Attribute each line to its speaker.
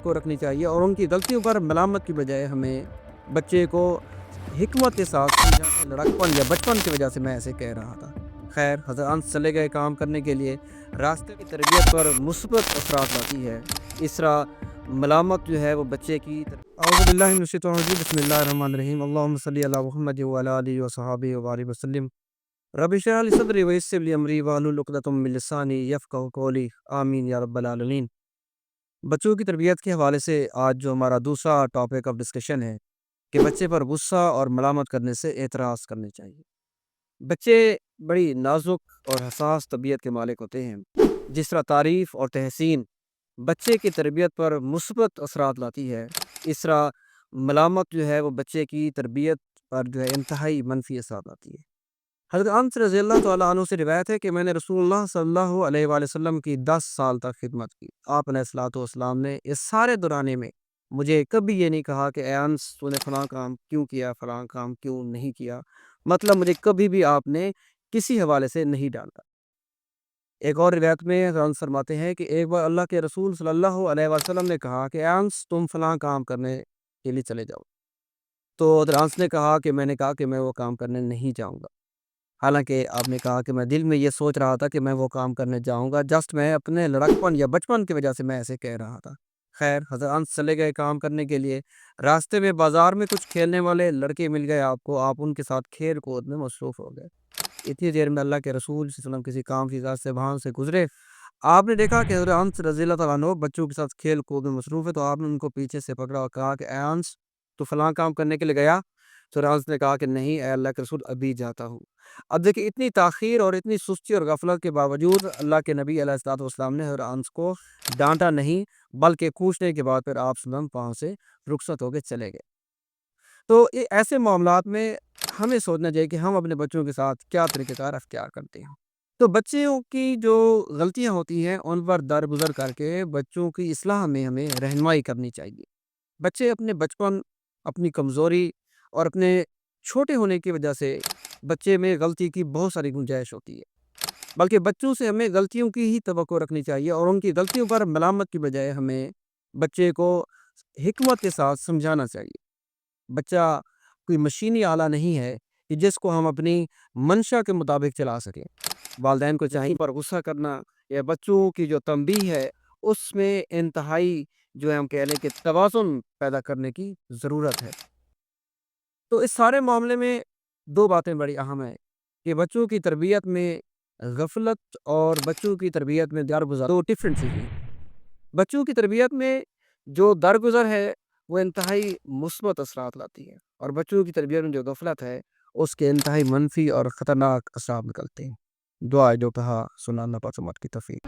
Speaker 1: کو رکھنی چاہیے اور ان کی غلطیوں پر ملامت کی بجائے ہمیں بچے کو حکمت کے ساتھ سمجھانا لڑکپن یا بچپن کی وجہ سے میں ایسے کہہ رہا تھا۔ خیر حضرت انس چلے گئے کام کرنے کے لیے۔ راستے کی تربیت پر مثبت اثرات لاتی ہے۔ اس طرح ملامت جو ہے وہ بچے کی اعوذ باللہ من الشیطان الرجیم بسم اللہ الرحمن الرحیم اللہم صلی علی محمد وعلی آلہ وصحبہ وبارک وسلم رب اشرح لی صدری ویسر لی امری واحلل عقدۃ من لسانی یفقہوا قولی آمین یا رب العالمین۔ بچوں کی تربیت کے حوالے سے آج جو ہمارا دوسرا ٹاپک آف ڈسکشن ہے کہ بچے پر غصہ اور ملامت کرنے سے اعتراض کرنے چاہیے۔ بچے بڑی نازک اور حساس طبیعت کے مالک ہوتے ہیں۔ جس طرح تعریف اور تحسین بچے کی تربیت پر مثبت اثرات لاتی ہے، اس طرح ملامت جو ہے وہ بچے کی تربیت پر جو ہے انتہائی منفی اثرات لاتی ہے۔ حضرت انس رضی اللہ تعالیٰ عنہ سے روایت ہے کہ میں نے رسول اللہ صلی اللہ علیہ وآلہ وسلم کی 10 سال تک خدمت کی۔ آپ علیہ الصلوۃ والسلام نے اس سارے دورانیے میں مجھے کبھی یہ نہیں کہا کہ اے انس تو نے فلاں کام کیوں کیا، فلاں کام کیوں نہیں کیا، مطلب مجھے کبھی بھی آپ نے کسی حوالے سے نہیں ڈانٹا۔ ایک اور روایت میں حضرت انس فرماتے ہیں کہ ایک بار اللہ کے رسول صلی اللہ علیہ وسلم نے کہا کہ اے انس تم فلاں کام کرنے کے لیے چلے جاؤ، تو حضرت انس نے کہا کہ میں نے کہا کہ میں وہ کام کرنے نہیں جاؤں گا، حالانکہ آپ نے کہا کہ میں دل میں یہ سوچ رہا تھا کہ میں وہ کام کرنے جاؤں گا، جسٹ میں اپنے لڑکپن یا بچپن کی وجہ سے میں ایسے کہہ رہا تھا۔ خیر حضرت انس چلے گئے کام کرنے کے لیے۔ راستے میں بازار میں کچھ کھیلنے والے لڑکے مل گئے آپ کو، آپ ان کے ساتھ کھیل کود میں مصروف ہو گئے۔ اتنی دیر میں اللہ کے رسول صلی اللہ علیہ وسلم کسی کام کی ذات سے وہاں سے گزرے۔ آپ نے دیکھا کہ حضرت انس رضی اللہ تعالیٰ عنہ بچوں کے ساتھ کھیل کود میں مصروف ہے، تو آپ نے ان کو پیچھے سے پکڑا اور کہا کہ اے انس تو فلاں کام کرنے کے لیے گیا؟ تو انس نے کہا کہ نہیں اے اللہ کے رسول ابھی جاتا ہوں۔ اب دیکھیں اتنی تاخیر اور اتنی سستی اور غفلت کے باوجود اللہ کے نبی علیہ الصلوۃ والسلام نے حضرت انس کو ڈانٹا نہیں، بلکہ پوچھنے کے بعد پھر آپ صلی اللہ علیہ وسلم وہاں سے رخصت ہو کے چلے گئے۔ تو ایسے معاملات میں ہمیں سوچنا چاہیے کہ ہم اپنے بچوں کے ساتھ کیا طریقہ کار اختیار کرتے ہیں۔ تو بچوں کی جو غلطیاں ہوتی ہیں ان پر درگزر کر کے بچوں کی اصلاح میں ہمیں رہنمائی کرنی چاہیے۔ بچے اپنے بچپن، اپنی کمزوری اور اپنے چھوٹے ہونے کی وجہ سے بچے میں غلطی کی بہت ساری گنجائش ہوتی ہے، بلکہ بچوں سے ہمیں غلطیوں کی ہی توقع رکھنی چاہیے اور ان کی غلطیوں پر ملامت کی بجائے ہمیں بچے کو حکمت کے ساتھ سمجھانا چاہیے۔ بچہ کوئی مشینی آلہ نہیں ہے کہ جس کو ہم اپنی منشا کے مطابق چلا سکیں۔ والدین کو چاہیے پر غصہ کرنا یا بچوں کی جو تنبیہ ہے اس میں انتہائی جو ہے ہم کہہ لیں کہ توازن پیدا کرنے کی ضرورت ہے۔ تو اس سارے معاملے میں دو باتیں بڑی اہم ہیں کہ بچوں کی تربیت میں غفلت اور بچوں کی تربیت میں درگزر دو ڈفرینٹ چیزیں ہیں۔ بچوں کی تربیت میں جو درگزر ہے وہ انتہائی مثبت اثرات لاتی ہے، اور بچوں کی تربیت میں جو غفلت ہے اس کے انتہائی منفی اور خطرناک اثرات نکلتے ہیں۔ دعا ہے جو کہا سنا اللہ پاک کی توفیق۔